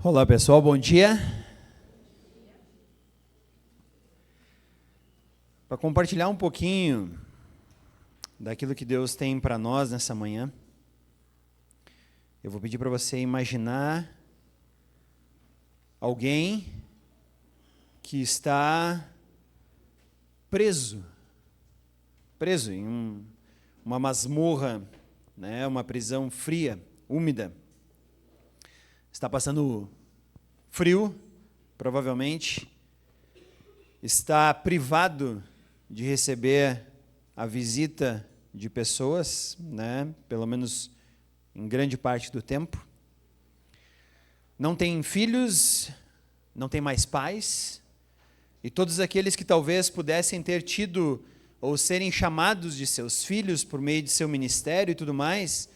Olá pessoal, bom dia. Para compartilhar um pouquinho daquilo que Deus tem para nós nessa manhã, eu vou pedir para você imaginar alguém que está preso em uma masmorra, né, uma prisão fria, úmida. Está passando frio, provavelmente, está privado de receber a visita de pessoas, né, pelo menos em grande parte do tempo. Não tem filhos, não tem mais pais, e todos aqueles que talvez pudessem ter tido ou serem chamados de seus filhos por meio de seu ministério e tudo mais,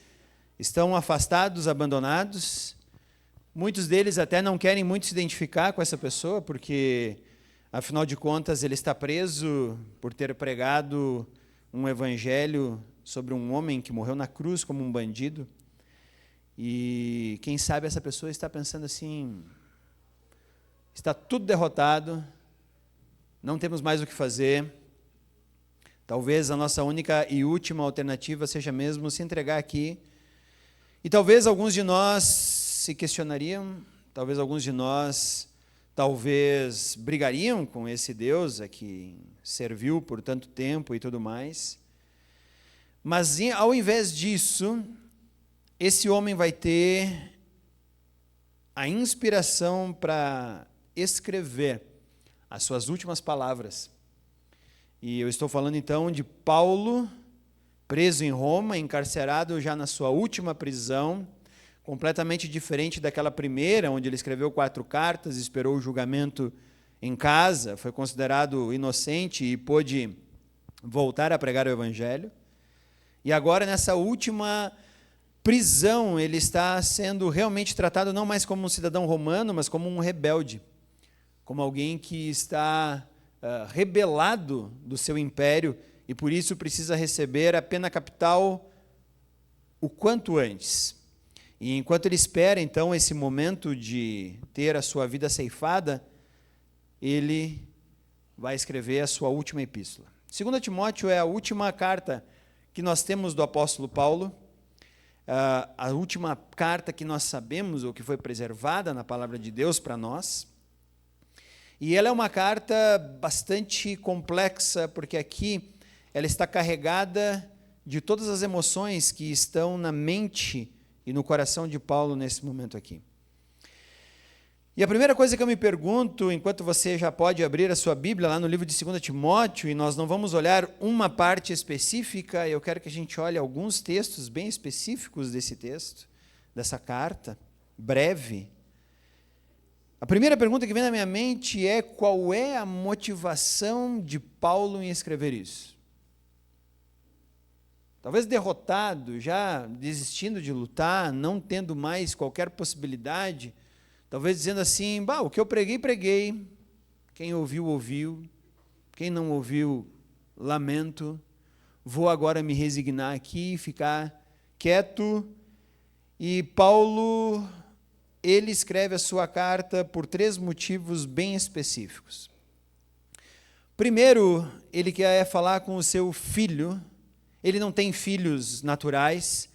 estão afastados, abandonados. Muitos deles até não querem muito se identificar com essa pessoa, porque, afinal de contas, ele está preso por ter pregado um evangelho sobre um homem que morreu na cruz como um bandido. E quem sabe essa pessoa está pensando assim: está tudo derrotado, não temos mais o que fazer. Talvez a nossa única e última alternativa seja mesmo se entregar aqui. E talvez alguns de nós se questionariam, talvez alguns de nós brigariam com esse Deus a que serviu por tanto tempo e tudo mais. Mas ao invés disso, esse homem vai ter a inspiração para escrever as suas últimas palavras. E eu estou falando então de Paulo, preso em Roma, encarcerado já na sua última prisão, completamente diferente daquela primeira, onde ele escreveu 4 cartas, esperou o julgamento em casa, foi considerado inocente e pôde voltar a pregar o evangelho. E agora, nessa última prisão, ele está sendo realmente tratado não mais como um cidadão romano, mas como um rebelde, como alguém que está rebelado do seu império e por isso precisa receber a pena capital o quanto antes. E enquanto ele espera, então, esse momento de ter a sua vida ceifada, ele vai escrever a sua última epístola. 2 Timóteo é a última carta que nós temos do apóstolo Paulo, a última carta que nós sabemos, ou que foi preservada na palavra de Deus para nós. E ela é uma carta bastante complexa, porque aqui ela está carregada de todas as emoções que estão na mente e no coração de Paulo nesse momento aqui. E a primeira coisa que eu me pergunto, enquanto você já pode abrir a sua Bíblia lá no livro de 2 Timóteo, e nós não vamos olhar uma parte específica, eu quero que a gente olhe alguns textos bem específicos desse texto, dessa carta, breve. A primeira pergunta que vem na minha mente é: qual é a motivação de Paulo em escrever isso? Talvez derrotado, já desistindo de lutar, não tendo mais qualquer possibilidade, talvez dizendo assim: o que eu preguei, preguei, quem ouviu, ouviu, quem não ouviu, lamento, vou agora me resignar aqui e ficar quieto. E Paulo, ele escreve a sua carta por 3 motivos bem específicos. Primeiro, ele quer falar com o seu filho. Ele não tem filhos naturais.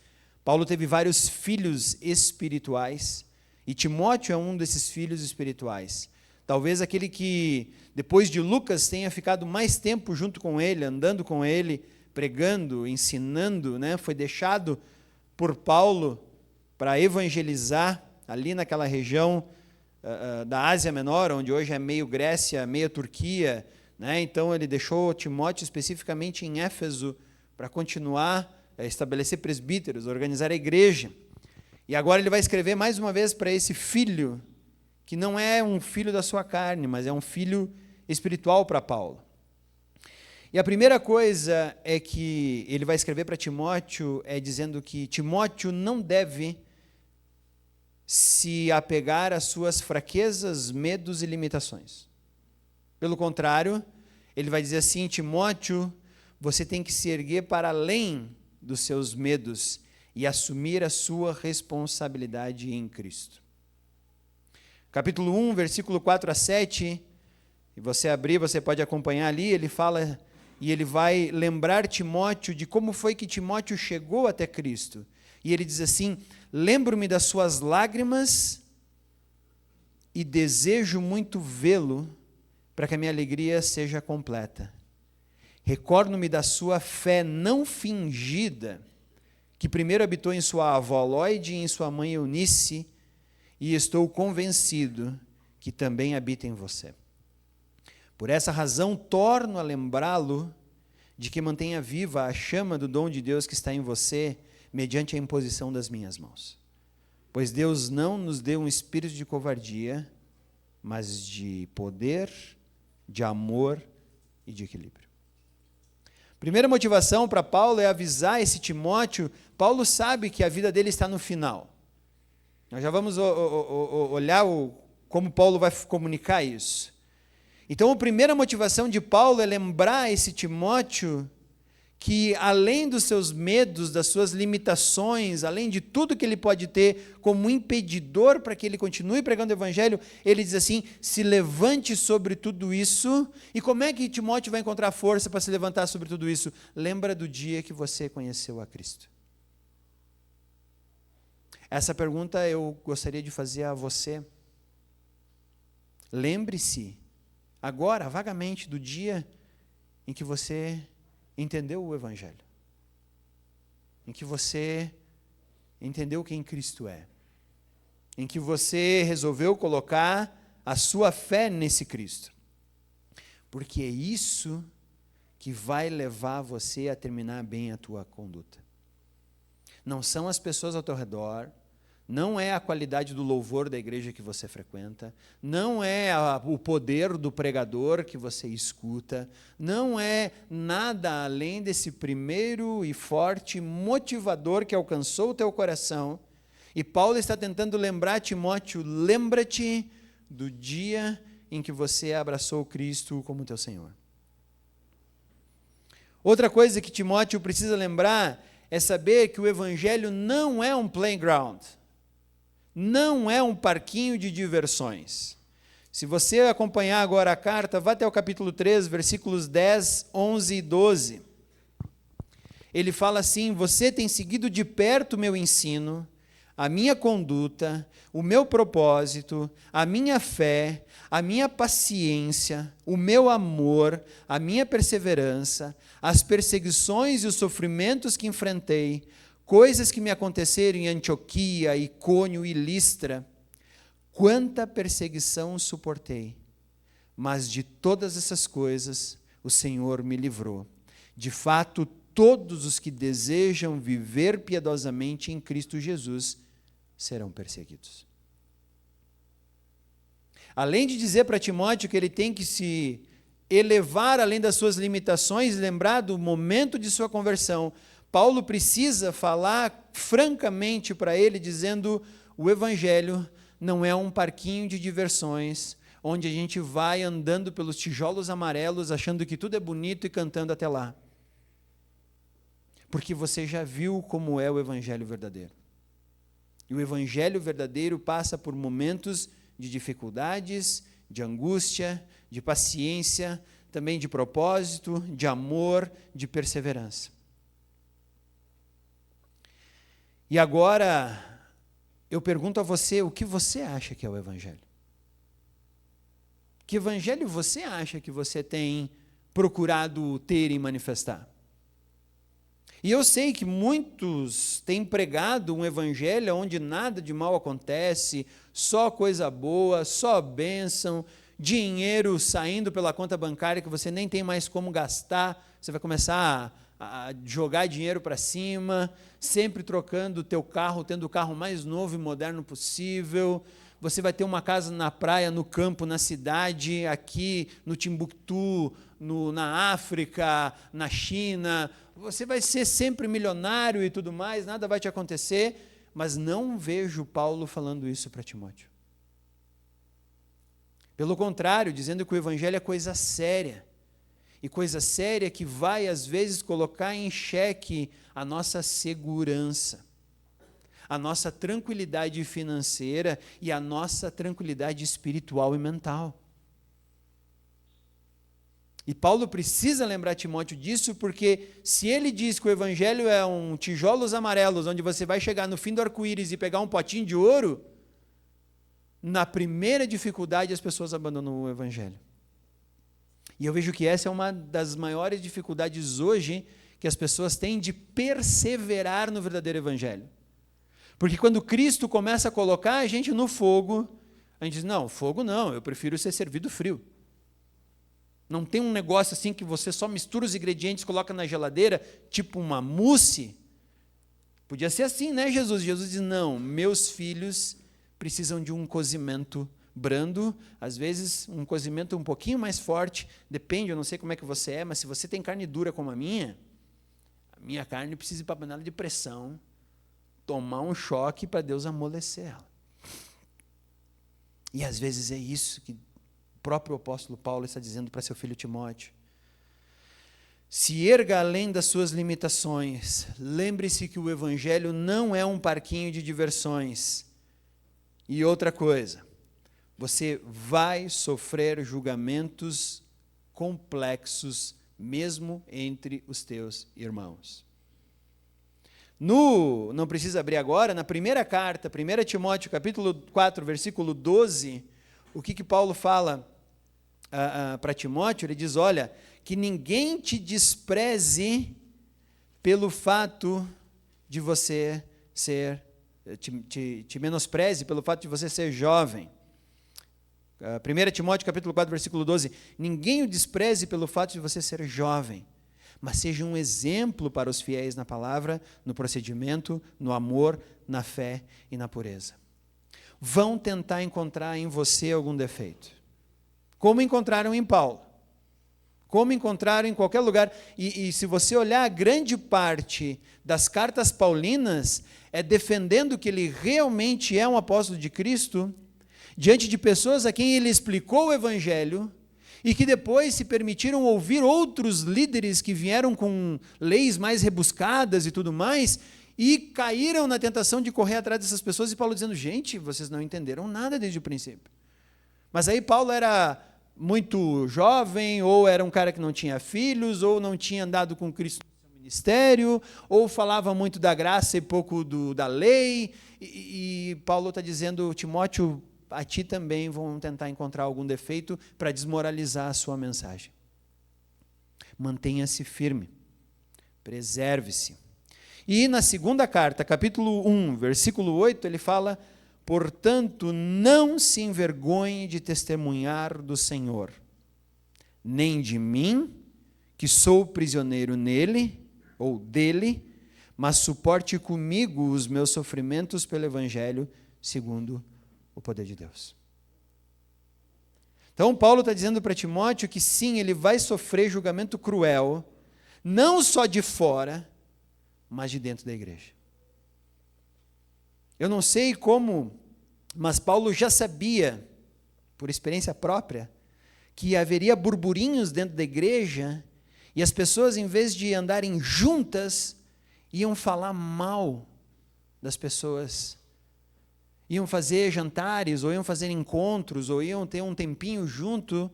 Paulo teve vários filhos espirituais, e Timóteo é um desses filhos espirituais. Talvez aquele que, depois de Lucas, tenha ficado mais tempo junto com ele, andando com ele, pregando, ensinando, né? Foi deixado por Paulo para evangelizar ali naquela região da Ásia Menor, onde hoje é meio Grécia, meio Turquia, né? Então ele deixou Timóteo especificamente em Éfeso para continuar a estabelecer presbíteros, organizar a igreja. E agora ele vai escrever mais uma vez para esse filho, que não é um filho da sua carne, mas é um filho espiritual para Paulo. E a primeira coisa é que ele vai escrever para Timóteo, dizendo que Timóteo não deve se apegar às suas fraquezas, medos e limitações. Pelo contrário, ele vai dizer assim: Timóteo, você tem que se erguer para além dos seus medos e assumir a sua responsabilidade em Cristo. Capítulo 1, versículo 4 a 7, e você abrir, você pode acompanhar ali, ele fala, e ele vai lembrar Timóteo de como foi que Timóteo chegou até Cristo. E ele diz assim: lembro-me das suas lágrimas e desejo muito vê-lo para que a minha alegria seja completa. Recordo-me da sua fé não fingida, que primeiro habitou em sua avó Lóide e em sua mãe Eunice, e estou convencido que também habita em você. Por essa razão, torno a lembrá-lo de que mantenha viva a chama do dom de Deus que está em você, mediante a imposição das minhas mãos. Pois Deus não nos deu um espírito de covardia, mas de poder, de amor e de equilíbrio. Primeira motivação para Paulo é avisar esse Timóteo. Paulo sabe que a vida dele está no final. Nós já vamos olhar como Paulo vai comunicar isso. Então, a primeira motivação de Paulo é lembrar esse Timóteo que, além dos seus medos, das suas limitações, além de tudo que ele pode ter como impedidor para que ele continue pregando o evangelho, ele diz assim: se levante sobre tudo isso. E como é que Timóteo vai encontrar força para se levantar sobre tudo isso? Lembra do dia que você conheceu a Cristo. Essa pergunta eu gostaria de fazer a você. Lembre-se agora, vagamente, do dia em que você entendeu o evangelho, em que você entendeu quem Cristo é, em que você resolveu colocar a sua fé nesse Cristo, porque é isso que vai levar você a terminar bem a tua conduta. Não são as pessoas ao teu redor, não é a qualidade do louvor da igreja que você frequenta, não é o poder do pregador que você escuta, não é nada além desse primeiro e forte motivador que alcançou o teu coração. E Paulo está tentando lembrar Timóteo: lembra-te do dia em que você abraçou Cristo como teu Senhor. Outra coisa que Timóteo precisa lembrar é saber que o evangelho não é um playground. Não é um parquinho de diversões. Se você acompanhar agora a carta, vá até o capítulo 3, versículos 10, 11 e 12. Ele fala assim: você tem seguido de perto o meu ensino, a minha conduta, o meu propósito, a minha fé, a minha paciência, o meu amor, a minha perseverança, as perseguições e os sofrimentos que enfrentei, coisas que me aconteceram em Antioquia, Icônio e Listra. Quanta perseguição suportei, mas de todas essas coisas o Senhor me livrou. De fato, todos os que desejam viver piedosamente em Cristo Jesus serão perseguidos. Além de dizer para Timóteo que ele tem que se elevar além das suas limitações, lembrar do momento de sua conversão, Paulo precisa falar francamente para ele, dizendo: o evangelho não é um parquinho de diversões, onde a gente vai andando pelos tijolos amarelos, achando que tudo é bonito e cantando até lá. Porque você já viu como é o evangelho verdadeiro. E o evangelho verdadeiro passa por momentos de dificuldades, de angústia, de paciência, também de propósito, de amor, de perseverança. E agora, eu pergunto a você: o que você acha que é o evangelho? Que evangelho você acha que você tem procurado ter e manifestar? E eu sei que muitos têm pregado um evangelho onde nada de mal acontece, só coisa boa, só bênção, dinheiro saindo pela conta bancária que você nem tem mais como gastar, você vai começar a jogar dinheiro para cima, sempre trocando o teu carro, tendo o carro mais novo e moderno possível. Você vai ter uma casa na praia, no campo, na cidade, aqui no Timbuktu, na África, na China. Você vai ser sempre milionário e tudo mais, nada vai te acontecer, mas não vejo Paulo falando isso para Timóteo. Pelo contrário, dizendo que o evangelho é coisa séria, e coisa séria que vai, às vezes, colocar em xeque a nossa segurança. a nossa tranquilidade financeira e a nossa tranquilidade espiritual e mental. E Paulo precisa lembrar Timóteo disso, porque se ele diz que o evangelho é um tijolos amarelos, onde você vai chegar no fim do arco-íris e pegar um potinho de ouro, na primeira dificuldade as pessoas abandonam o evangelho. E eu vejo que essa é uma das maiores dificuldades hoje que as pessoas têm de perseverar no verdadeiro evangelho. Porque quando Cristo começa a colocar a gente no fogo, a gente diz, não, fogo não, eu prefiro ser servido frio. Não tem um negócio assim que você só mistura os ingredientes, coloca na geladeira, tipo uma mousse. Podia ser assim, né, Jesus? Jesus diz, não, meus filhos precisam de um cozimento brando, às vezes um cozimento um pouquinho mais forte, depende, eu não sei como é que você é, mas se você tem carne dura como a minha carne precisa ir para a panela de pressão, tomar um choque para Deus amolecer ela. E às vezes é isso que o próprio apóstolo Paulo está dizendo para seu filho Timóteo. Se erga além das suas limitações, lembre-se que o evangelho não é um parquinho de diversões. E outra coisa, você vai sofrer julgamentos complexos, mesmo entre os teus irmãos. Não precisa abrir agora, na primeira carta, 1 Timóteo, capítulo 4, versículo 12, o que Paulo fala para Timóteo? Ele diz, olha, que ninguém te despreze pelo fato de você ser, te menospreze pelo fato de você ser jovem. 1 Timóteo capítulo 4, versículo 12, ninguém o despreze pelo fato de você ser jovem, mas seja um exemplo para os fiéis na palavra, no procedimento, no amor, na fé e na pureza. Vão tentar encontrar em você algum defeito, como encontraram em Paulo, como encontraram em qualquer lugar, e se você olhar, a grande parte das cartas paulinas é defendendo que ele realmente é um apóstolo de Cristo, diante de pessoas a quem ele explicou o evangelho, e que depois se permitiram ouvir outros líderes que vieram com leis mais rebuscadas e tudo mais, e caíram na tentação de correr atrás dessas pessoas, e Paulo dizendo, gente, vocês não entenderam nada desde o princípio. Mas aí Paulo era muito jovem, ou era um cara que não tinha filhos, ou não tinha andado com Cristo no seu ministério, ou falava muito da graça e pouco da lei, e Paulo está dizendo, Timóteo, a ti também vão tentar encontrar algum defeito para desmoralizar a sua mensagem. Mantenha-se firme, preserve-se. E na segunda carta, capítulo 1, versículo 8, ele fala, portanto, não se envergonhe de testemunhar do Senhor, nem de mim, que sou prisioneiro nele, ou dele, mas suporte comigo os meus sofrimentos pelo Evangelho, segundo o poder de Deus. Então, Paulo está dizendo para Timóteo que sim, ele vai sofrer julgamento cruel, não só de fora, mas de dentro da igreja. Eu não sei como, mas Paulo já sabia, por experiência própria, que haveria burburinhos dentro da igreja, e as pessoas, em vez de andarem juntas, iam falar mal das pessoas, iam fazer jantares, ou iam fazer encontros, ou iam ter um tempinho junto,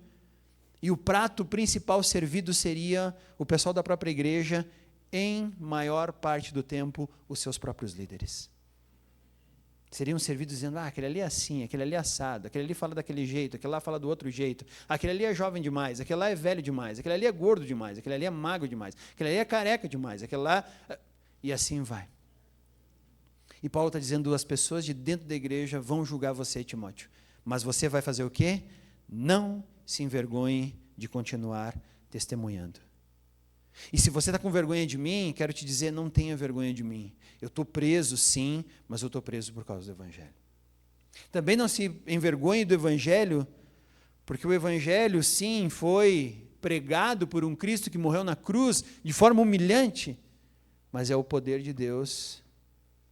e o prato principal servido seria o pessoal da própria igreja, em maior parte do tempo, os seus próprios líderes. Seriam servidos dizendo, aquele ali é assim, aquele ali é assado, aquele ali fala daquele jeito, aquele lá fala do outro jeito, aquele ali é jovem demais, aquele lá é velho demais, aquele ali é gordo demais, aquele ali é magro demais, aquele ali é careca demais, aquele lá... E assim vai. E Paulo está dizendo, as pessoas de dentro da igreja vão julgar você, Timóteo. Mas você vai fazer o quê? Não se envergonhe de continuar testemunhando. E se você está com vergonha de mim, quero te dizer, não tenha vergonha de mim. Eu estou preso, sim, mas eu estou preso por causa do Evangelho. Também não se envergonhe do Evangelho, porque o Evangelho, sim, foi pregado por um Cristo que morreu na cruz de forma humilhante, mas é o poder de Deus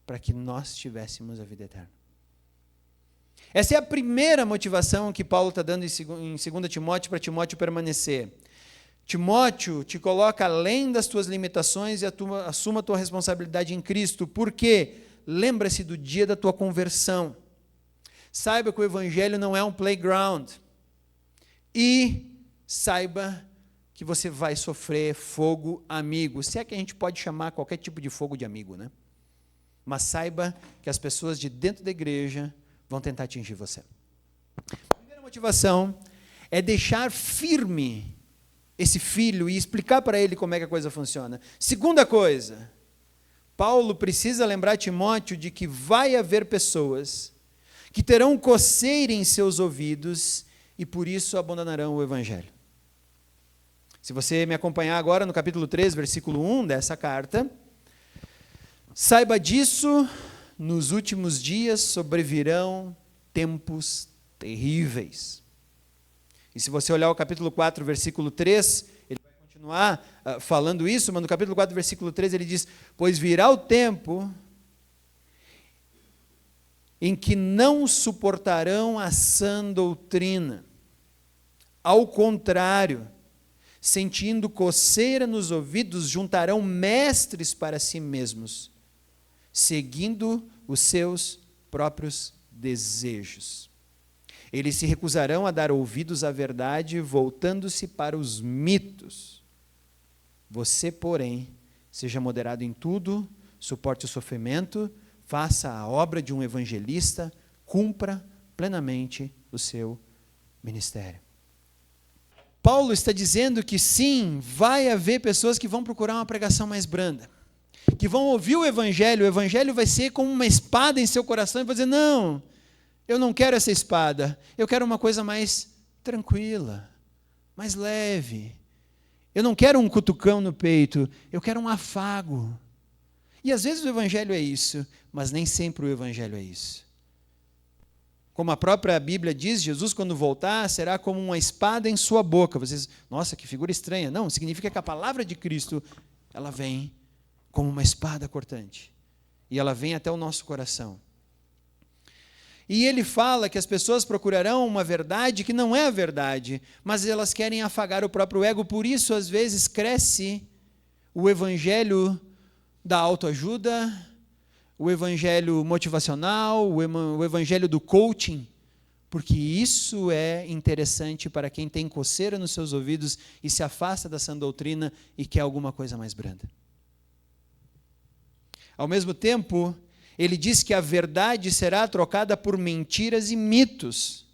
para que nós tivéssemos a vida eterna. Essa é a primeira motivação que Paulo está dando em 2 Timóteo para Timóteo permanecer. Timóteo, te coloca além das tuas limitações e assuma a tua responsabilidade em Cristo. Por quê? lembra-se do dia da tua conversão. Saiba que o Evangelho não é um playground. E saiba que você vai sofrer fogo amigo. Se é que a gente pode chamar qualquer tipo de fogo de amigo, né? Mas saiba que as pessoas de dentro da igreja vão tentar atingir você. A primeira motivação é deixar firme esse filho e explicar para ele como é que a coisa funciona. Segunda coisa, Paulo precisa lembrar Timóteo de que vai haver pessoas que terão coceira em seus ouvidos e por isso abandonarão o Evangelho. Se você me acompanhar agora no capítulo 3, versículo 1 dessa carta, saiba disso, nos últimos dias sobrevirão tempos terríveis. E se você olhar o capítulo 4, versículo 3, ele vai continuar falando isso, mas no capítulo 4, versículo 3, ele diz: pois virá o tempo em que não suportarão a sã doutrina. Ao contrário, sentindo coceira nos ouvidos, juntarão mestres para si mesmos, seguindo os seus próprios desejos. Eles se recusarão a dar ouvidos à verdade, voltando-se para os mitos. Você, porém, seja moderado em tudo, suporte o sofrimento, faça a obra de um evangelista, cumpra plenamente o seu ministério. Paulo está dizendo que sim, vai haver pessoas que vão procurar uma pregação mais branda, que vão ouvir o evangelho vai ser como uma espada em seu coração e vai dizer: não, eu não quero essa espada, eu quero uma coisa mais tranquila, mais leve. Eu não quero um cutucão no peito, eu quero um afago. E às vezes o evangelho é isso, mas nem sempre o evangelho é isso. Como a própria Bíblia diz, Jesus, quando voltar, será como uma espada em sua boca. Vocês, nossa, que figura estranha. Não, significa que a palavra de Cristo, ela vem como uma espada cortante. E ela vem até o nosso coração. E ele fala que as pessoas procurarão uma verdade que não é a verdade, mas elas querem afagar o próprio ego. Por isso, às vezes, cresce o evangelho da autoajuda, o evangelho motivacional, o evangelho do coaching, porque isso é interessante para quem tem coceira nos seus ouvidos e se afasta da sã doutrina e quer alguma coisa mais branda. Ao mesmo tempo, ele diz que a verdade será trocada por mentiras e mitos.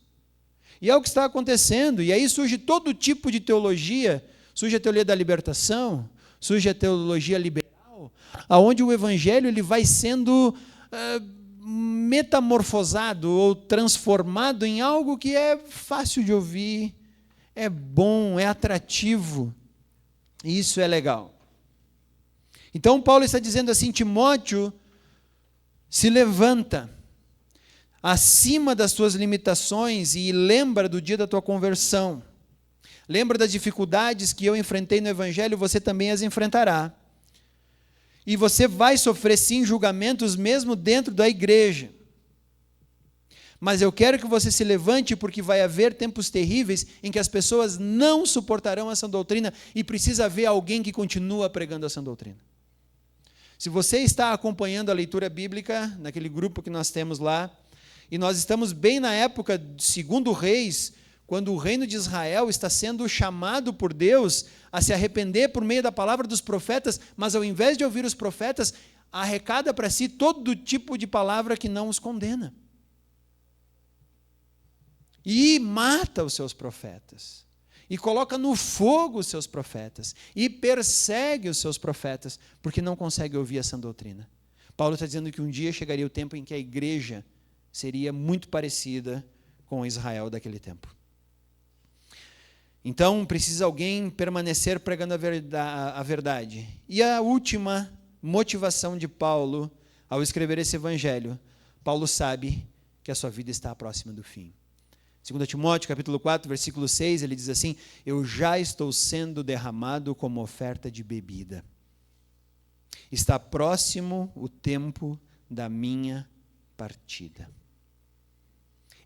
E é o que está acontecendo, e aí surge todo tipo de teologia, surge a teoria da libertação, surge a teologia liberal, aonde o evangelho ele vai sendo metamorfosado ou transformado em algo que é fácil de ouvir, é bom, é atrativo, e isso é legal. Então Paulo está dizendo assim: Timóteo, se levanta acima das tuas limitações e lembra do dia da tua conversão. Lembra das dificuldades que eu enfrentei no evangelho, você também as enfrentará. E você vai sofrer, sim, julgamentos mesmo dentro da igreja. Mas eu quero que você se levante, porque vai haver tempos terríveis em que as pessoas não suportarão a sã doutrina e precisa haver alguém que continua pregando a sã doutrina. Se você está acompanhando a leitura bíblica, naquele grupo que nós temos lá, e nós estamos bem na época de 2 Reis, quando o reino de Israel está sendo chamado por Deus a se arrepender por meio da palavra dos profetas, mas ao invés de ouvir os profetas, arrecada para si todo tipo de palavra que não os condena. E mata os seus profetas. E coloca no fogo os seus profetas. E persegue os seus profetas, porque não consegue ouvir a sã doutrina. Paulo está dizendo que um dia chegaria o tempo em que a igreja seria muito parecida com Israel daquele tempo. Então, precisa alguém permanecer pregando a verdade. E a última motivação de Paulo, ao escrever esse evangelho, Paulo sabe que a sua vida está próxima do fim. 2 Timóteo, capítulo 4, versículo 6, ele diz assim: eu já estou sendo derramado como oferta de bebida. Está próximo o tempo da minha partida.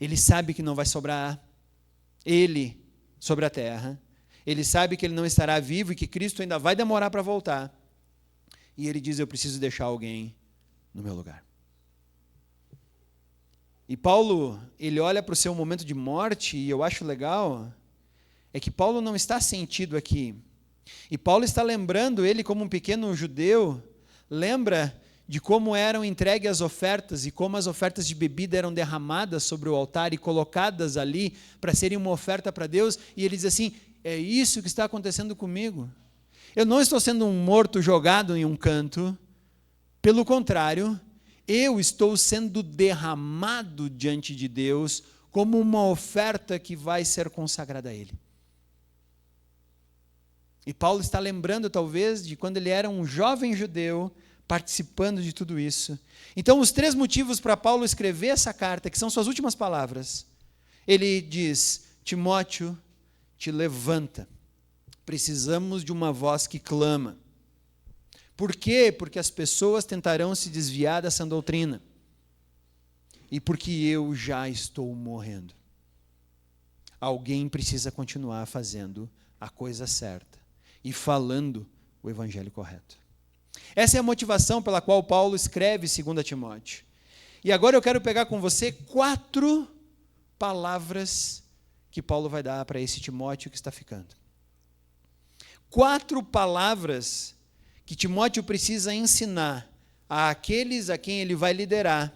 Ele sabe que não vai sobrar ele sobre a terra. Ele sabe que ele não estará vivo e que Cristo ainda vai demorar para voltar. E ele diz: eu preciso deixar alguém no meu lugar. E Paulo, ele olha para o seu momento de morte, e eu acho legal, é que Paulo não está sentido aqui. E Paulo está lembrando, ele como um pequeno judeu, lembra de como eram entregues as ofertas e como as ofertas de bebida eram derramadas sobre o altar e colocadas ali para serem uma oferta para Deus, e ele diz assim, é isso que está acontecendo comigo. Eu não estou sendo um morto jogado em um canto, pelo contrário, eu estou sendo derramado diante de Deus como uma oferta que vai ser consagrada a Ele. E Paulo está lembrando, talvez, de quando ele era um jovem judeu, participando de tudo isso. Então, os 3 motivos para Paulo escrever essa carta, que são suas últimas palavras, ele diz, Timóteo, te levanta. Precisamos de uma voz que clama. Por quê? Porque as pessoas tentarão se desviar dessa doutrina. E porque eu já estou morrendo. Alguém precisa continuar fazendo a coisa certa e falando o evangelho correto. Essa é a motivação pela qual Paulo escreve 2 Timóteo. E agora eu quero pegar com você 4 palavras que Paulo vai dar para esse Timóteo que está ficando. 4 palavras que Timóteo precisa ensinar àqueles a quem ele vai liderar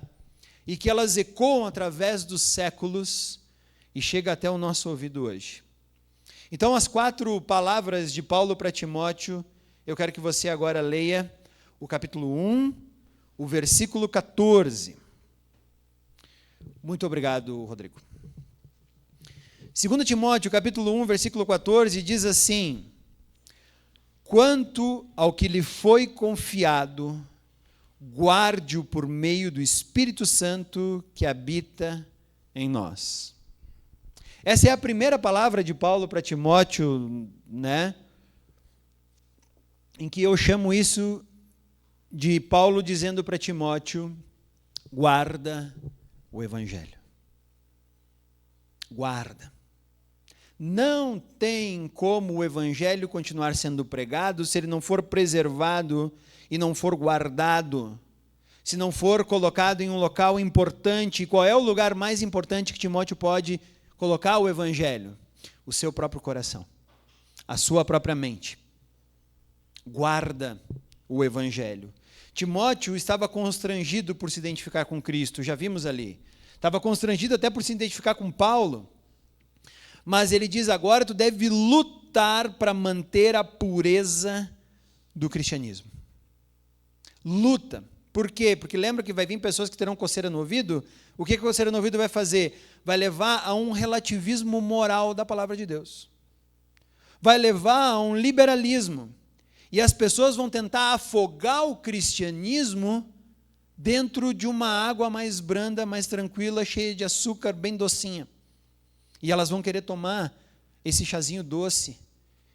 e que elas ecoam através dos séculos e chega até o nosso ouvido hoje. Então, as 4 palavras de Paulo para Timóteo, eu quero que você agora leia o capítulo 1, o versículo 14. Muito obrigado, Rodrigo. 2 Timóteo, capítulo 1, versículo 14, diz assim, quanto ao que lhe foi confiado, guarde-o por meio do Espírito Santo que habita em nós. Essa é a primeira palavra de Paulo para Timóteo, né? Em que eu chamo isso de Paulo dizendo para Timóteo, guarda o Evangelho. Guarda. Não tem como o Evangelho continuar sendo pregado se ele não for preservado e não for guardado, se não for colocado em um local importante. E qual é o lugar mais importante que Timóteo pode colocar o Evangelho? O seu próprio coração, a sua própria mente. Guarda o Evangelho. Timóteo estava constrangido por se identificar com Cristo, já vimos ali. Estava constrangido até por se identificar com Paulo. Mas ele diz agora, tu deve lutar para manter a pureza do cristianismo. Luta. Por quê? Porque lembra que vai vir pessoas que terão coceira no ouvido? O que a coceira no ouvido vai fazer? Vai levar a um relativismo moral da palavra de Deus. Vai levar a um liberalismo. E as pessoas vão tentar afogar o cristianismo dentro de uma água mais branda, mais tranquila, cheia de açúcar, bem docinha. E elas vão querer tomar esse chazinho doce.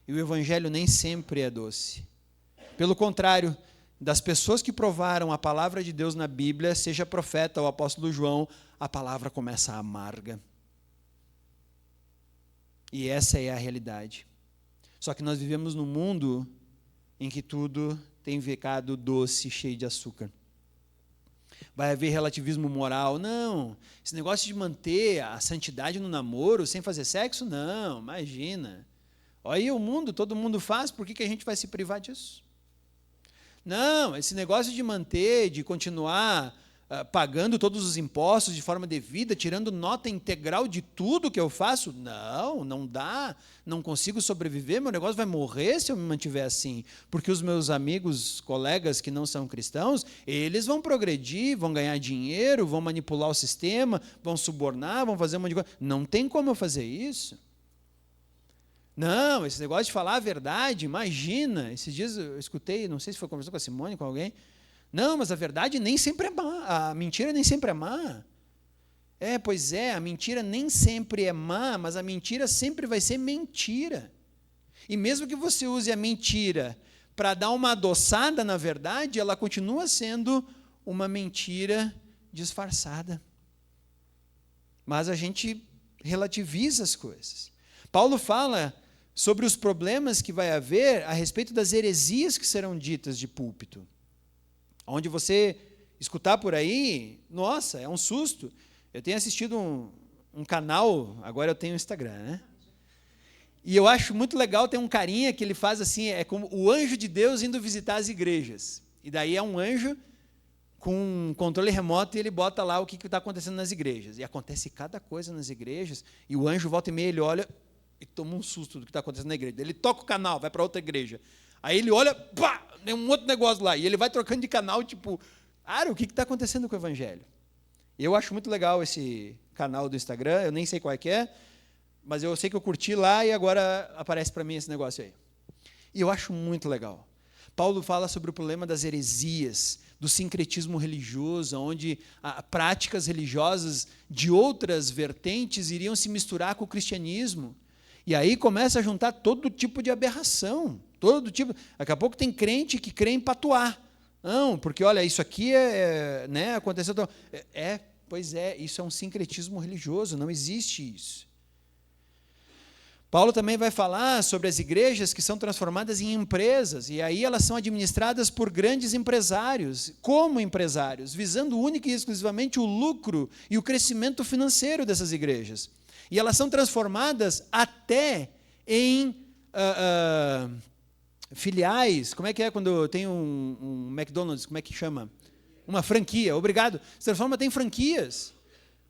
E o evangelho nem sempre é doce. Pelo contrário, das pessoas que provaram a palavra de Deus na Bíblia, seja profeta ou apóstolo João, a palavra começa amarga. E essa é a realidade. Só que nós vivemos num mundo em que tudo tem ficado doce, cheio de açúcar. Vai haver relativismo moral? Não. Esse negócio de manter a santidade no namoro sem fazer sexo? Não, imagina. Olha aí o mundo, todo mundo faz, por que a gente vai se privar disso? Não, esse negócio de manter, de continuar pagando todos os impostos de forma devida, tirando nota integral de tudo que eu faço? Não, não dá, não consigo sobreviver, meu negócio vai morrer se eu me mantiver assim, porque os meus amigos, colegas que não são cristãos, eles vão progredir, vão ganhar dinheiro, vão manipular o sistema, vão subornar, vão fazer um monte de coisa. Não tem como eu fazer isso. Não, esse negócio de falar a verdade, imagina, esses dias eu escutei, não sei se foi conversando com a Simone, com alguém, não, mas a verdade nem sempre é má, a mentira nem sempre é má. Pois é, a mentira nem sempre é má, mas a mentira sempre vai ser mentira. E mesmo que você use a mentira para dar uma adoçada na verdade, ela continua sendo uma mentira disfarçada. Mas a gente relativiza as coisas. Paulo fala sobre os problemas que vai haver a respeito das heresias que serão ditas de púlpito. Onde você escutar por aí, nossa, é um susto. Eu tenho assistido um canal, agora eu tenho um Instagram, né? E eu acho muito legal, tem um carinha que ele faz assim, é como o anjo de Deus indo visitar as igrejas. E daí é um anjo com um controle remoto e ele bota lá o que está acontecendo nas igrejas. E acontece cada coisa nas igrejas, e o anjo volta e meia, ele olha e toma um susto do que está acontecendo na igreja. Ele toca o canal, vai para outra igreja. Aí ele olha, pá, tem um outro negócio lá. E ele vai trocando de canal, tipo, cara, o que está acontecendo com o evangelho? Eu acho muito legal esse canal do Instagram, eu nem sei qual é que é, mas eu sei que eu curti lá e agora aparece para mim esse negócio aí. E eu acho muito legal. Paulo fala sobre o problema das heresias, do sincretismo religioso, onde práticas religiosas de outras vertentes iriam se misturar com o cristianismo. E aí começa a juntar todo tipo de aberração, todo tipo. Daqui a pouco tem crente que crê em patuá. Não, porque olha, isso aqui né, aconteceu. Pois é, isso é um sincretismo religioso, não existe isso. Paulo também vai falar sobre as igrejas que são transformadas em empresas, e aí elas são administradas por grandes empresários, como empresários, visando única e exclusivamente o lucro e o crescimento financeiro dessas igrejas. E elas são transformadas até em filiais. Como é que é quando tem um McDonald's, como é que chama? Uma franquia, obrigado. Se transforma até em franquias.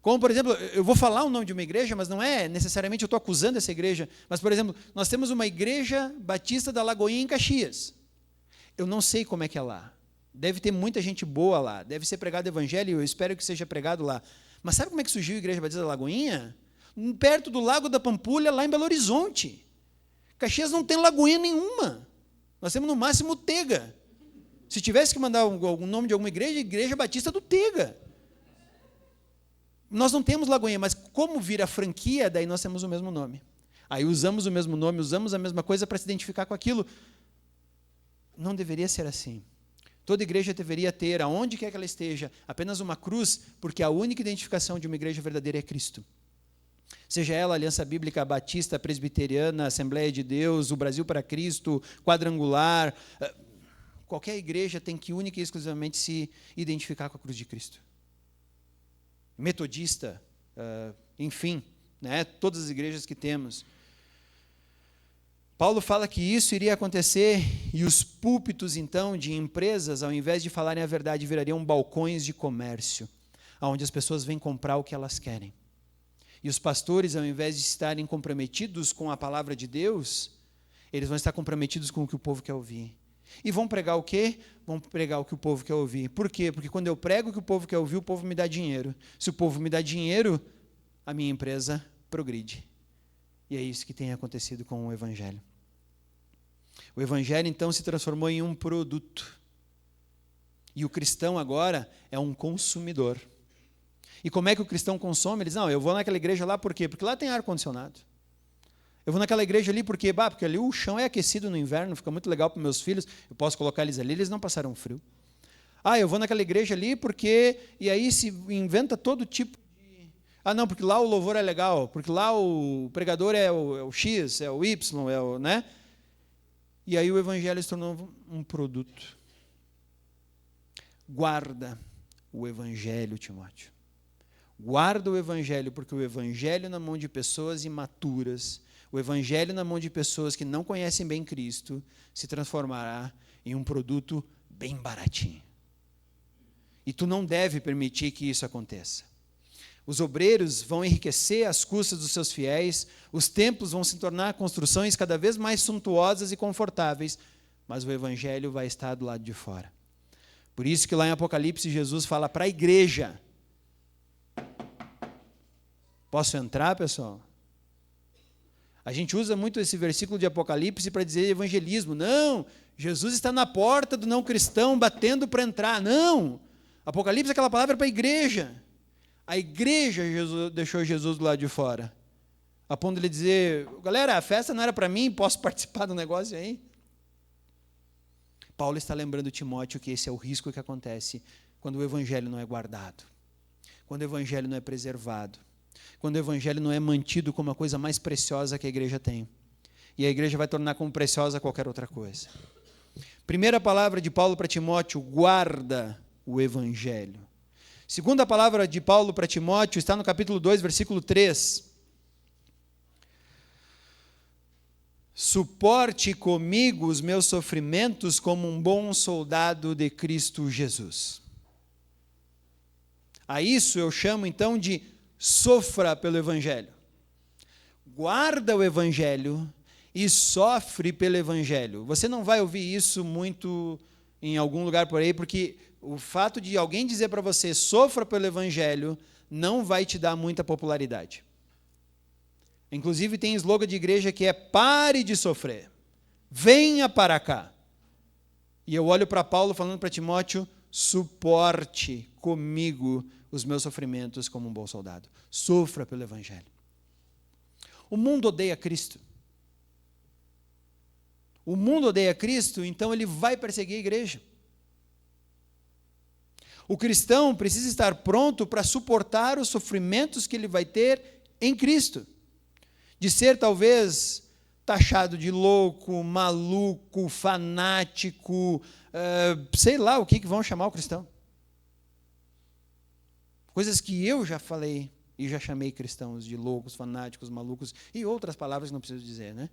Como, por exemplo, eu vou falar o nome de uma igreja, mas não é necessariamente eu estou acusando essa igreja, mas, por exemplo, nós temos uma igreja batista da Lagoinha em Caxias. Eu não sei como é que é lá. Deve ter muita gente boa lá, deve ser pregado o evangelho, eu espero que seja pregado lá. Mas sabe como é que surgiu a igreja batista da Lagoinha? Perto do Lago da Pampulha, lá em Belo Horizonte. Caxias não tem lagoinha nenhuma. Nós temos, no máximo, Tega. Se tivesse que mandar algum nome de alguma igreja, Igreja Batista do Tega. Nós não temos Lagoinha, mas como vira franquia, daí nós temos o mesmo nome. Aí usamos o mesmo nome, usamos a mesma coisa para se identificar com aquilo. Não deveria ser assim. Toda igreja deveria ter, aonde quer que ela esteja, apenas uma cruz, porque a única identificação de uma igreja verdadeira é Cristo. Seja ela Aliança Bíblica Batista, Presbiteriana, Assembleia de Deus, o Brasil para Cristo, Quadrangular, qualquer igreja tem que única e exclusivamente se identificar com a cruz de Cristo. Metodista, enfim, né, todas as igrejas que temos. Paulo fala que isso iria acontecer e os púlpitos, então, de empresas, ao invés de falarem a verdade, virariam balcões de comércio, onde as pessoas vêm comprar o que elas querem. E os pastores, ao invés de estarem comprometidos com a palavra de Deus, eles vão estar comprometidos com o que o povo quer ouvir. E vão pregar o quê? Vão pregar o que o povo quer ouvir. Por quê? Porque quando eu prego o que o povo quer ouvir, o povo me dá dinheiro. Se o povo me dá dinheiro, a minha empresa progride. E é isso que tem acontecido com o Evangelho. O Evangelho, então, se transformou em um produto. E o cristão agora é um consumidor. E como é que o cristão consome? Ele diz, não, eu vou naquela igreja lá por quê? Porque lá tem ar-condicionado. Eu vou naquela igreja ali porque ali o chão é aquecido no inverno, fica muito legal para meus filhos, eu posso colocar eles ali, eles não passaram frio. Eu vou naquela igreja ali porque... E aí se inventa todo tipo de... não, porque lá o louvor é legal, porque lá o pregador é o X, é o Y, né? E aí o evangelho se tornou um produto. Guarda o evangelho, Timóteo. Guarda o evangelho, porque o evangelho na mão de pessoas imaturas, o evangelho na mão de pessoas que não conhecem bem Cristo, se transformará em um produto bem baratinho. E tu não deve permitir que isso aconteça. Os obreiros vão enriquecer às custas dos seus fiéis, os templos vão se tornar construções cada vez mais suntuosas e confortáveis, mas o evangelho vai estar do lado de fora. Por isso que lá em Apocalipse Jesus fala para a igreja. Posso entrar, pessoal? A gente usa muito esse versículo de Apocalipse para dizer evangelismo. Não, Jesus está na porta do não cristão, batendo para entrar. Não, Apocalipse é aquela palavra para a igreja. A igreja deixou Jesus do lado de fora. A ponto de ele dizer, galera, a festa não era para mim, posso participar do negócio aí? Paulo está lembrando Timóteo que esse é o risco que acontece quando o evangelho não é guardado, quando o evangelho não é preservado, quando o evangelho não é mantido como a coisa mais preciosa que a igreja tem. E a igreja vai tornar como preciosa qualquer outra coisa. Primeira palavra de Paulo para Timóteo, guarda o evangelho. Segunda palavra de Paulo para Timóteo está no capítulo 2, versículo 3. Suporte comigo os meus sofrimentos como um bom soldado de Cristo Jesus. A isso eu chamo então de sofra pelo Evangelho. Guarda o Evangelho e sofre pelo Evangelho. Você não vai ouvir isso muito em algum lugar por aí, porque o fato de alguém dizer para você sofra pelo Evangelho não vai te dar muita popularidade. Inclusive tem slogan de igreja que é pare de sofrer, venha para cá. E eu olho para Paulo falando para Timóteo, suporte comigo os meus sofrimentos como um bom soldado. Sofra pelo Evangelho. O mundo odeia Cristo. O mundo odeia Cristo, então ele vai perseguir a igreja. O cristão precisa estar pronto para suportar os sofrimentos que ele vai ter em Cristo. De ser talvez taxado de louco, maluco, fanático, sei lá o que vão chamar o cristão. Coisas que eu já falei e já chamei cristãos de loucos, fanáticos, malucos e outras palavras que não preciso dizer, né?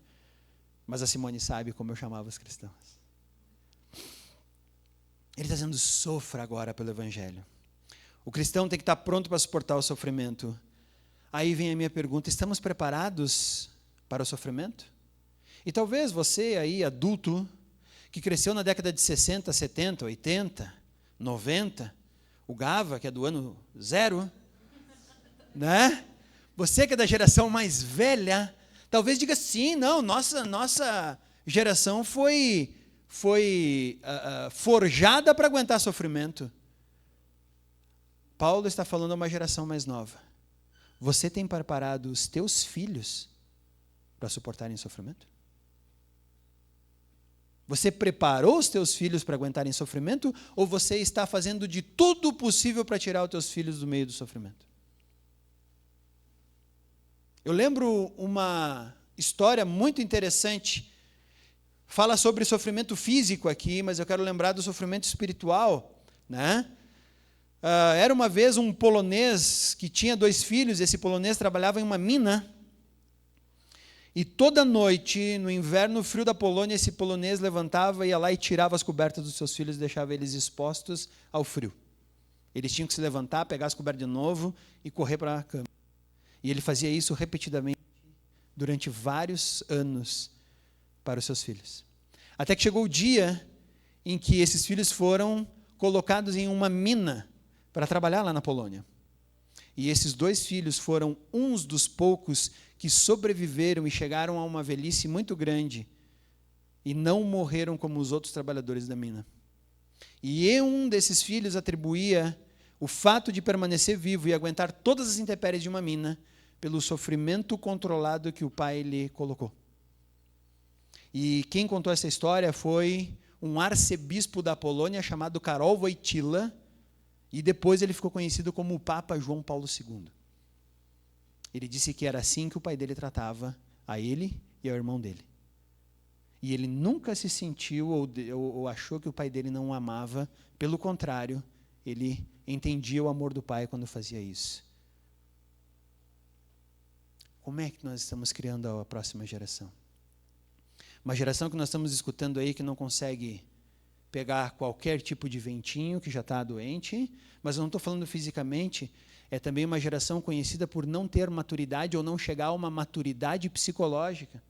Mas a Simone sabe como eu chamava os cristãos. Ele está dizendo, sofra agora pelo Evangelho. O cristão tem que estar pronto para suportar o sofrimento. Aí vem a minha pergunta, estamos preparados para o sofrimento? E talvez você aí, adulto, que cresceu na década de 60, 70, 80, 90, o Gava, que é do ano 0, né? Você que é da geração mais velha, talvez diga sim, não, nossa geração foi forjada para aguentar sofrimento. Paulo está falando a uma geração mais nova. Você tem preparado os teus filhos para suportarem sofrimento? Você preparou os teus filhos para aguentarem sofrimento ou você está fazendo de tudo possível para tirar os teus filhos do meio do sofrimento? Eu lembro uma história muito interessante. Fala sobre sofrimento físico aqui, mas eu quero lembrar do sofrimento espiritual, né? Era uma vez um polonês que tinha 2 filhos, esse polonês trabalhava em uma mina, e toda noite, no inverno frio da Polônia, esse polonês levantava, ia lá e tirava as cobertas dos seus filhos e deixava eles expostos ao frio. Eles tinham que se levantar, pegar as cobertas de novo e correr para a cama. E ele fazia isso repetidamente durante vários anos para os seus filhos. Até que chegou o dia em que esses filhos foram colocados em uma mina para trabalhar lá na Polônia. E esses 2 filhos foram uns dos poucos que sobreviveram e chegaram a uma velhice muito grande e não morreram como os outros trabalhadores da mina. E um desses filhos atribuía o fato de permanecer vivo e aguentar todas as intempéries de uma mina pelo sofrimento controlado que o pai lhe colocou. E quem contou essa história foi um arcebispo da Polônia chamado Karol Wojtyła, e depois ele ficou conhecido como o Papa João Paulo II. Ele disse que era assim que o pai dele tratava a ele e ao irmão dele. E ele nunca se sentiu ou achou que o pai dele não o amava. Pelo contrário, ele entendia o amor do pai quando fazia isso. Como é que nós estamos criando a próxima geração? Uma geração que nós estamos escutando aí que não consegue pegar qualquer tipo de ventinho, que já está doente, mas eu não estou falando fisicamente, é também uma geração conhecida por não ter maturidade ou não chegar a uma maturidade psicológica.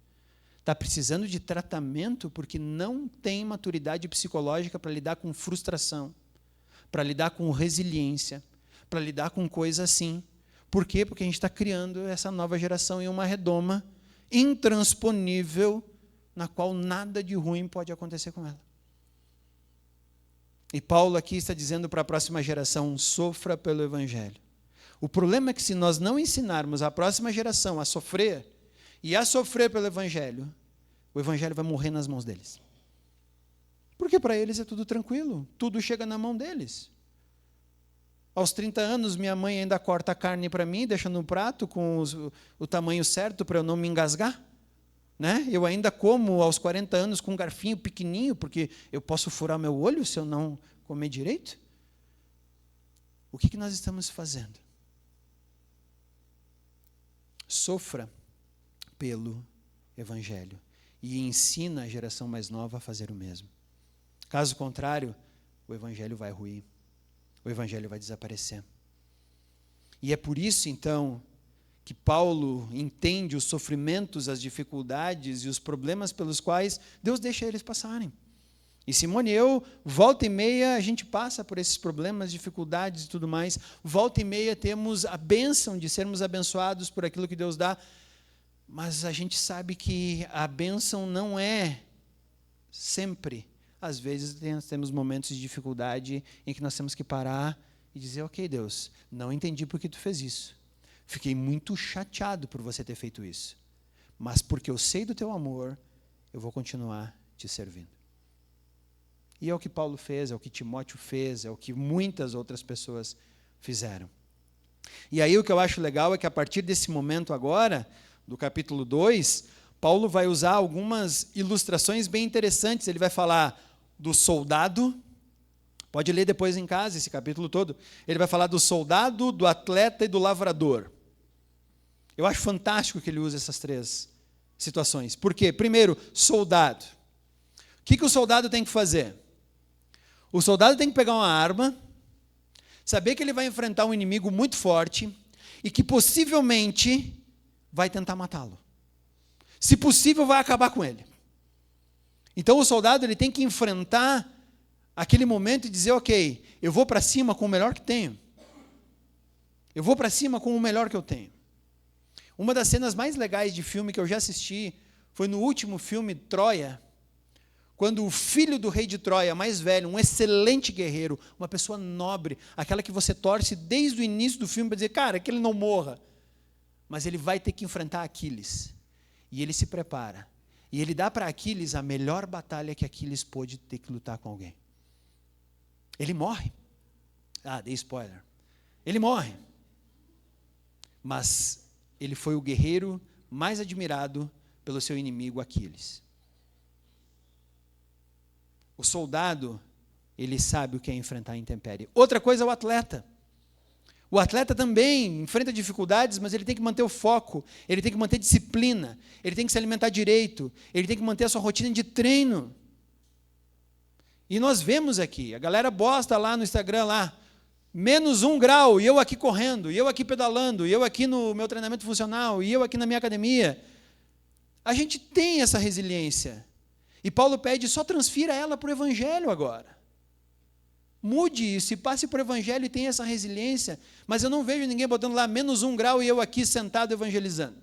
Está precisando de tratamento porque não tem maturidade psicológica para lidar com frustração, para lidar com resiliência, para lidar com coisa assim. Por quê? Porque a gente está criando essa nova geração em uma redoma intransponível, na qual nada de ruim pode acontecer com ela. E Paulo aqui está dizendo para a próxima geração, sofra pelo Evangelho. O problema é que se nós não ensinarmos a próxima geração a sofrer, e a sofrer pelo Evangelho, o Evangelho vai morrer nas mãos deles. Porque para eles é tudo tranquilo, tudo chega na mão deles. Aos 30 anos, minha mãe ainda corta a carne para mim, deixa no prato com o tamanho certo para eu não me engasgar. Né? Eu ainda como aos 40 anos com um garfinho pequenininho, porque eu posso furar meu olho se eu não comer direito. o que nós estamos fazendo? Sofra pelo Evangelho e ensina a geração mais nova a fazer o mesmo. Caso contrário, o Evangelho vai ruir, o Evangelho vai desaparecer. E é por isso, então, que Paulo entende os sofrimentos, as dificuldades e os problemas pelos quais Deus deixa eles passarem. E Simone e eu, volta e meia, a gente passa por esses problemas, dificuldades e tudo mais. Volta e meia temos a bênção de sermos abençoados por aquilo que Deus dá. Mas a gente sabe que a bênção não é sempre. Às vezes temos momentos de dificuldade em que nós temos que parar e dizer, ok, Deus, não entendi por que tu fez isso. Fiquei muito chateado por você ter feito isso. Mas porque eu sei do teu amor, eu vou continuar te servindo. E é o que Paulo fez, é o que Timóteo fez, é o que muitas outras pessoas fizeram. E aí o que eu acho legal é que a partir desse momento agora, do capítulo 2, Paulo vai usar algumas ilustrações bem interessantes. Ele vai falar do soldado, pode ler depois em casa esse capítulo todo. Ele vai falar do soldado, do atleta e do lavrador. Eu acho fantástico que ele use essas três situações. Por quê? Primeiro, soldado. O que o soldado tem que fazer? O soldado tem que pegar uma arma, saber que ele vai enfrentar um inimigo muito forte e que possivelmente vai tentar matá-lo. Se possível, vai acabar com ele. Então o soldado ele tem que enfrentar aquele momento e dizer, ok, eu vou para cima com o melhor que tenho. Eu vou para cima com o melhor que eu tenho. Uma das cenas mais legais de filme que eu já assisti foi no último filme, Troia, quando o filho do rei de Troia, mais velho, um excelente guerreiro, uma pessoa nobre, aquela que você torce desde o início do filme para dizer, cara, que ele não morra, mas ele vai ter que enfrentar Aquiles. E ele se prepara. E ele dá para Aquiles a melhor batalha que Aquiles pôde ter que lutar com alguém. Ele morre. Dei spoiler. Ele morre. Mas ele foi o guerreiro mais admirado pelo seu inimigo Aquiles. O soldado, ele sabe o que é enfrentar a intempérie. Outra coisa é o atleta. O atleta também enfrenta dificuldades, mas ele tem que manter o foco, ele tem que manter disciplina, ele tem que se alimentar direito, ele tem que manter a sua rotina de treino. E nós vemos aqui, a galera posta lá no Instagram, lá, -1 grau, e eu aqui correndo, e eu aqui pedalando, e eu aqui no meu treinamento funcional, e eu aqui na minha academia. A gente tem essa resiliência. E Paulo pede, só transfira ela para o Evangelho agora. Mude isso, e passe para o Evangelho e tenha essa resiliência, mas eu não vejo ninguém botando lá -1 grau e eu aqui sentado evangelizando.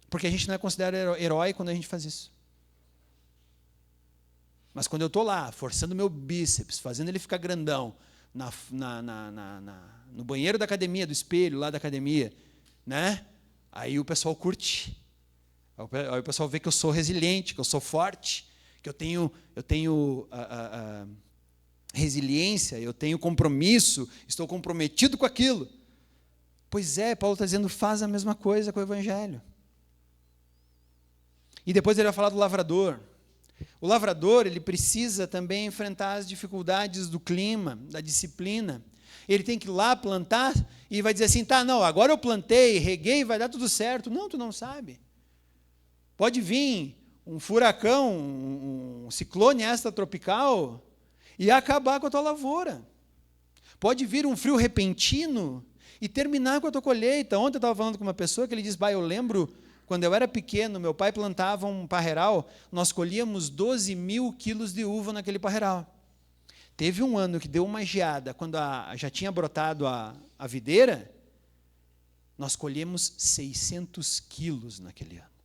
Porque a gente não é considerado herói quando a gente faz isso. Mas quando eu estou lá, forçando meu bíceps, fazendo ele ficar grandão, no banheiro da academia, do espelho lá da academia, né? Aí o pessoal curte. Aí o pessoal vê que eu sou resiliente, que eu sou forte, que eu tenho resiliência, eu tenho compromisso, estou comprometido com aquilo. Pois é, Paulo está dizendo, faz a mesma coisa com o Evangelho. E depois ele vai falar do lavrador. O lavrador, ele precisa também enfrentar as dificuldades do clima, da disciplina. Ele tem que ir lá plantar e vai dizer assim, não, agora eu plantei, reguei, vai dar tudo certo. Não, tu não sabe. Pode vir um furacão, um ciclone extratropical e acabar com a tua lavoura. Pode vir um frio repentino e terminar com a tua colheita. Ontem eu estava falando com uma pessoa que ele diz, eu lembro, quando eu era pequeno, meu pai plantava um parreiral, nós colhíamos 12 mil quilos de uva naquele parreiral. Teve um ano que deu uma geada, quando já tinha brotado a videira, nós colhemos 600 quilos naquele ano.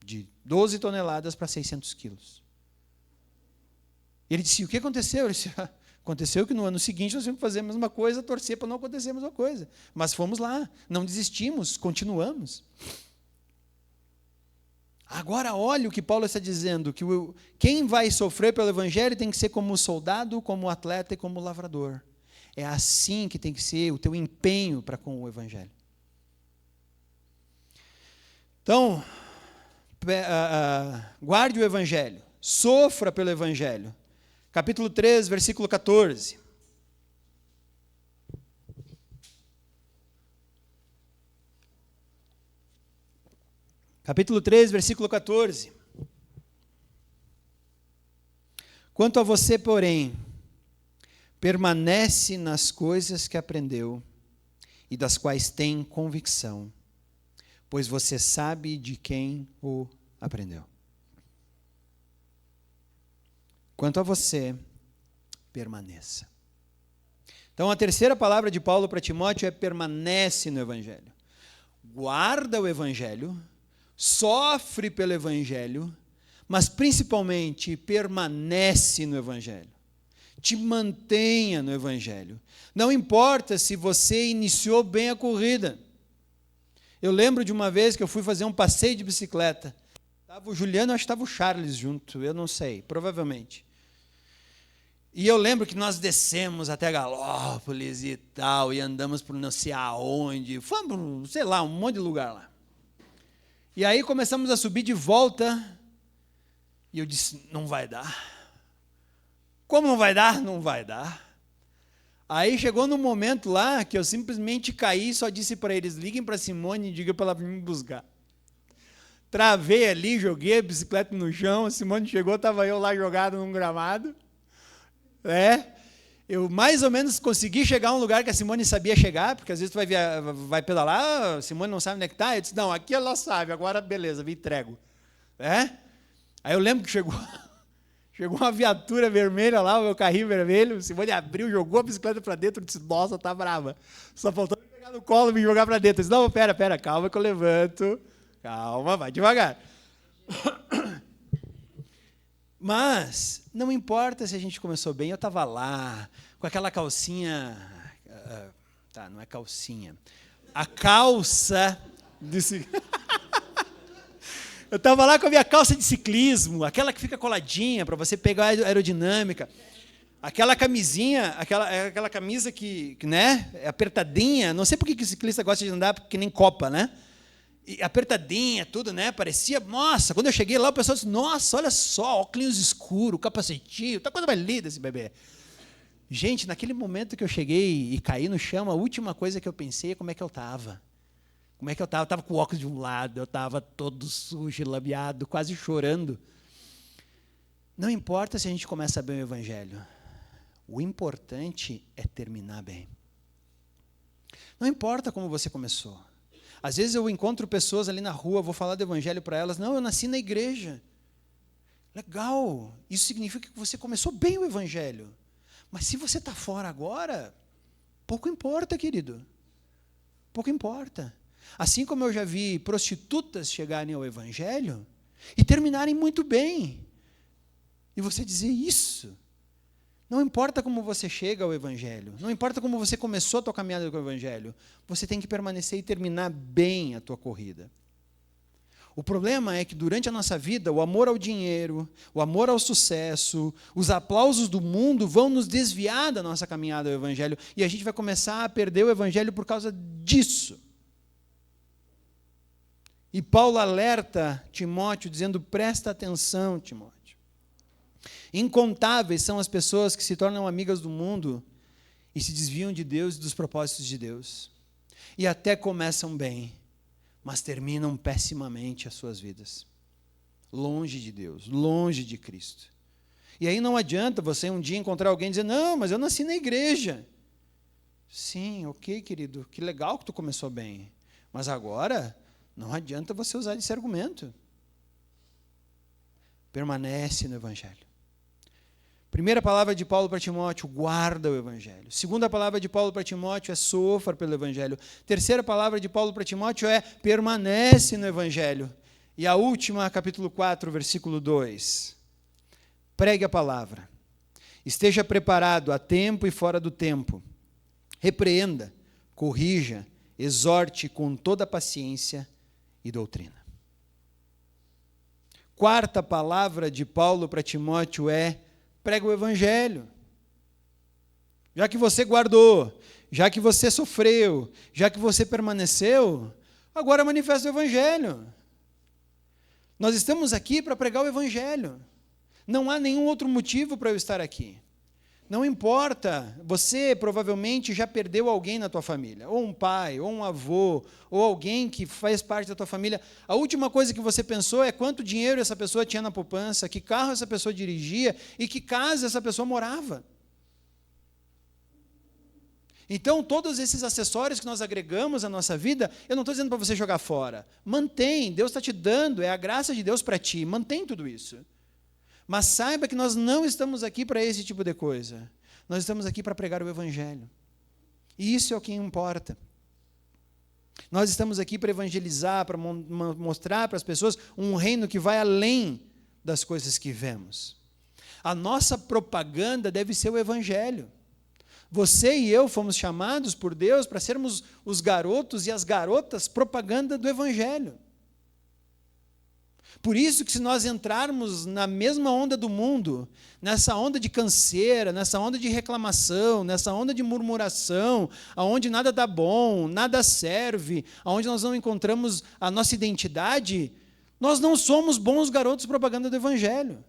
De 12 toneladas para 600 quilos. Ele disse, o que aconteceu? Ele disse, aconteceu que no ano seguinte nós tínhamos que fazer a mesma coisa, torcer para não acontecer a mesma coisa. Mas fomos lá, não desistimos, continuamos. Agora olha o que Paulo está dizendo, que quem vai sofrer pelo Evangelho tem que ser como o soldado, como o atleta e como o lavrador. É assim que tem que ser o teu empenho para com o Evangelho. Então, guarde o Evangelho, sofra pelo Evangelho, capítulo 3, versículo 14. Capítulo 3, versículo 14. Quanto a você, porém, permanece nas coisas que aprendeu e das quais tem convicção, pois você sabe de quem o aprendeu. Quanto a você, permaneça. Então, a terceira palavra de Paulo para Timóteo é permanece no Evangelho. Guarda o Evangelho, sofre pelo Evangelho, mas principalmente permanece no Evangelho. Te mantenha no Evangelho. Não importa se você iniciou bem a corrida. Eu lembro de uma vez que eu fui fazer um passeio de bicicleta. Estava o Juliano, acho que estava o Charles junto, eu não sei, provavelmente. E eu lembro que nós descemos até Galópolis e tal, e andamos por não sei aonde, fomos, sei lá, um monte de lugar lá. E aí começamos a subir de volta, e eu disse, não vai dar. Como não vai dar? Não vai dar. Aí chegou num momento lá que eu simplesmente caí e só disse para eles, liguem para Simone e digam para ela vir me buscar. Travei ali, joguei a bicicleta no chão, a Simone chegou, estava eu lá jogado num gramado. Eu mais ou menos consegui chegar a um lugar que a Simone sabia chegar, porque às vezes tu vai pedalar, a Simone não sabe onde é que está, eu disse, não, aqui ela sabe, agora beleza, me entrego. Aí eu lembro que chegou uma viatura vermelha lá, o meu carrinho vermelho, a Simone abriu, jogou a bicicleta para dentro, eu disse, nossa, tá brava. Só faltou me pegar no colo e me jogar para dentro. Eu disse, não, pera, calma que eu levanto. Calma, vai devagar. Mas não importa se a gente começou bem, eu estava lá, com aquela calcinha, não é calcinha, a calça de eu estava lá com a minha calça de ciclismo, aquela que fica coladinha para você pegar a aerodinâmica, aquela camisinha, aquela camisa que né, é apertadinha, não sei por que o ciclista gosta de andar, porque nem copa, né? E apertadinha, tudo, né? Parecia, nossa, quando eu cheguei lá, o pessoal disse, nossa, olha só, óculos escuro, capacetinho, tá coisa mais linda esse bebê. Gente, naquele momento que eu cheguei e caí no chão, a última coisa que eu pensei é como é que eu estava. Como é que eu estava? Eu estava com o óculos de um lado, eu estava todo sujo, lameado, quase chorando. Não importa se a gente começa bem o Evangelho. O importante é terminar bem. Não importa como você começou. Às vezes eu encontro pessoas ali na rua, vou falar do Evangelho para elas, não, eu nasci na igreja. Legal, isso significa que você começou bem o Evangelho. Mas se você está fora agora, pouco importa, querido. Pouco importa. Assim como eu já vi prostitutas chegarem ao Evangelho e terminarem muito bem. E você dizer isso. Não importa como você chega ao Evangelho, não importa como você começou a tua caminhada com o Evangelho, você tem que permanecer e terminar bem a tua corrida. O problema é que durante a nossa vida, o amor ao dinheiro, o amor ao sucesso, os aplausos do mundo vão nos desviar da nossa caminhada ao Evangelho e a gente vai começar a perder o Evangelho por causa disso. E Paulo alerta Timóteo dizendo, presta atenção, Timóteo. Incontáveis são as pessoas que se tornam amigas do mundo e se desviam de Deus e dos propósitos de Deus. E até começam bem, mas terminam pessimamente as suas vidas. Longe de Deus, longe de Cristo. E aí não adianta você um dia encontrar alguém e dizer, não, mas eu nasci na igreja. Sim, ok, querido, que legal que tu começou bem. Mas agora, não adianta você usar esse argumento. Permanece no Evangelho. Primeira palavra de Paulo para Timóteo, guarda o Evangelho. Segunda palavra de Paulo para Timóteo é sofra pelo Evangelho. Terceira palavra de Paulo para Timóteo é permanece no Evangelho. E a última, capítulo 4, versículo 2. Pregue a palavra. Esteja preparado a tempo e fora do tempo. Repreenda, corrija, exorte com toda paciência e doutrina. Quarta palavra de Paulo para Timóteo é prega o Evangelho. Já que você guardou, já que você sofreu, já que você permaneceu, agora manifesta o Evangelho. Nós estamos aqui para pregar o Evangelho. Não há nenhum outro motivo para eu estar aqui. Não importa, você provavelmente já perdeu alguém na tua família, ou um pai, ou um avô, ou alguém que faz parte da tua família. A última coisa que você pensou é quanto dinheiro essa pessoa tinha na poupança, que carro essa pessoa dirigia e que casa essa pessoa morava. Então, todos esses acessórios que nós agregamos à nossa vida, eu não estou dizendo para você jogar fora. Mantém, Deus está te dando, é a graça de Deus para ti, mantém tudo isso. Mas saiba que nós não estamos aqui para esse tipo de coisa. Nós estamos aqui para pregar o Evangelho. E isso é o que importa. Nós estamos aqui para evangelizar, para mostrar para as pessoas um reino que vai além das coisas que vemos. A nossa propaganda deve ser o Evangelho. Você e eu fomos chamados por Deus para sermos os garotos e as garotas propaganda do Evangelho. Por isso que se nós entrarmos na mesma onda do mundo, nessa onda de canseira, nessa onda de reclamação, nessa onda de murmuração, aonde nada dá bom, nada serve, aonde nós não encontramos a nossa identidade, nós não somos bons garotos propaganda do Evangelho.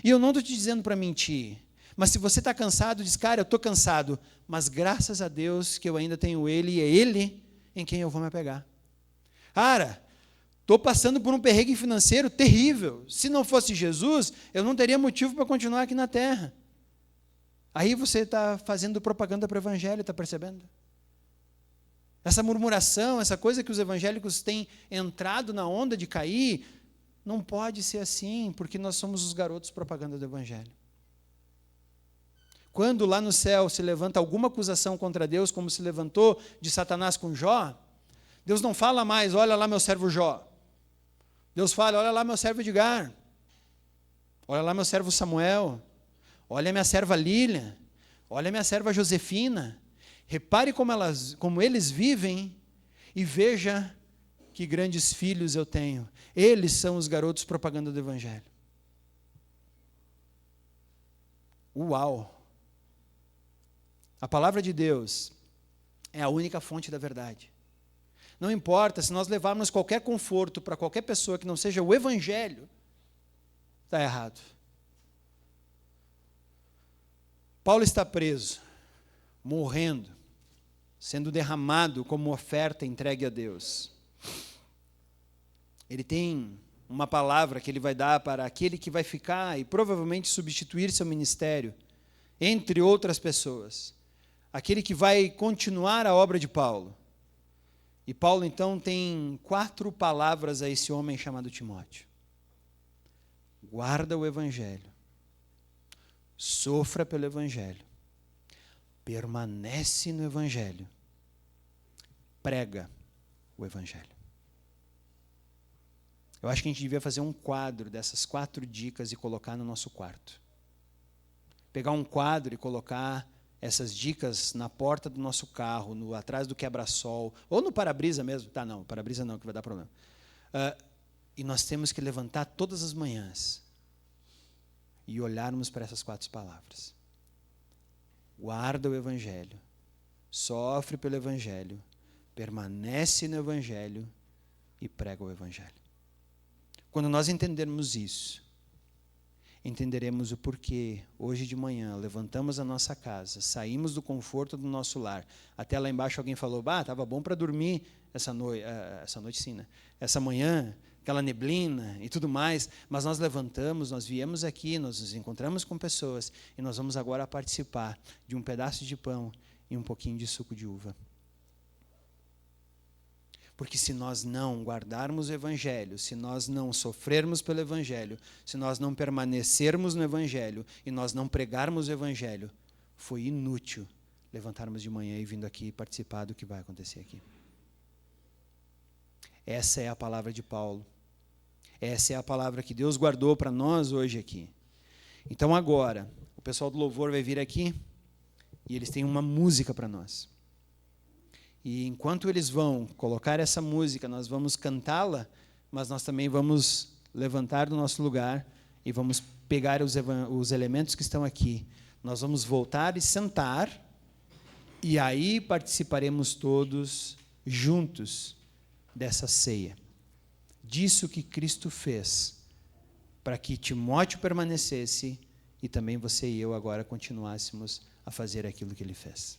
E eu não estou te dizendo para mentir, mas se você está cansado, diz, cara, eu estou cansado, mas graças a Deus que eu ainda tenho Ele, e é Ele em quem eu vou me apegar. Cara, estou passando por um perrengue financeiro terrível. Se não fosse Jesus, eu não teria motivo para continuar aqui na terra. Aí você está fazendo propaganda para o Evangelho, está percebendo? Essa murmuração, essa coisa que os evangélicos têm entrado na onda de cair, não pode ser assim, porque nós somos os garotos propaganda do Evangelho. Quando lá no céu se levanta alguma acusação contra Deus, como se levantou de Satanás com Jó, Deus não fala mais, olha lá meu servo Jó. Deus fala, olha lá meu servo Edgar, olha lá meu servo Samuel, olha minha serva Lília, olha minha serva Josefina, repare como eles vivem e veja que grandes filhos eu tenho. Eles são os garotos propaganda do Evangelho. Uau! A palavra de Deus é a única fonte da verdade. Não importa, se nós levarmos qualquer conforto para qualquer pessoa que não seja o Evangelho, está errado. Paulo está preso, morrendo, sendo derramado como oferta entregue a Deus. Ele tem uma palavra que ele vai dar para aquele que vai ficar e provavelmente substituir seu ministério, entre outras pessoas. Aquele que vai continuar a obra de Paulo. E Paulo, então, tem 4 palavras a esse homem chamado Timóteo. Guarda o Evangelho. Sofra pelo Evangelho. Permanece no Evangelho. Prega o Evangelho. Eu acho que a gente devia fazer um quadro dessas 4 dicas e colocar no nosso quarto. Pegar um quadro e colocar essas dicas na porta do nosso carro, atrás do quebra-sol, ou no para-brisa mesmo. Tá, não, para-brisa não, que vai dar problema. E nós temos que levantar todas as manhãs e olharmos para essas 4 palavras. Guarda o Evangelho, sofre pelo Evangelho, permanece no Evangelho e prega o Evangelho. Quando nós entendermos isso, entenderemos o porquê. Hoje de manhã, levantamos a nossa casa, saímos do conforto do nosso lar. Até lá embaixo alguém falou, estava bom para dormir essa noite sim, né? Essa manhã, aquela neblina e tudo mais, mas nós levantamos, nós viemos aqui, nós nos encontramos com pessoas e nós vamos agora participar de um pedaço de pão e um pouquinho de suco de uva. Porque se nós não guardarmos o Evangelho, se nós não sofrermos pelo Evangelho, se nós não permanecermos no Evangelho e nós não pregarmos o Evangelho, foi inútil levantarmos de manhã e vindo aqui participar do que vai acontecer aqui. Essa é a palavra de Paulo. Essa é a palavra que Deus guardou para nós hoje aqui. Então agora, o pessoal do louvor vai vir aqui e eles têm uma música para nós. E enquanto eles vão colocar essa música, nós vamos cantá-la, mas nós também vamos levantar do nosso lugar e vamos pegar os elementos que estão aqui. Nós vamos voltar e sentar, e aí participaremos todos juntos dessa ceia. Disso que Cristo fez para que Timóteo permanecesse e também você e eu agora continuássemos a fazer aquilo que ele fez.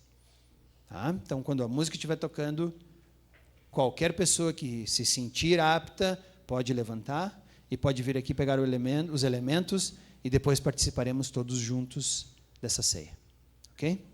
Tá? Então, quando a música estiver tocando, qualquer pessoa que se sentir apta pode levantar e pode vir aqui pegar os elementos e depois participaremos todos juntos dessa ceia. Ok?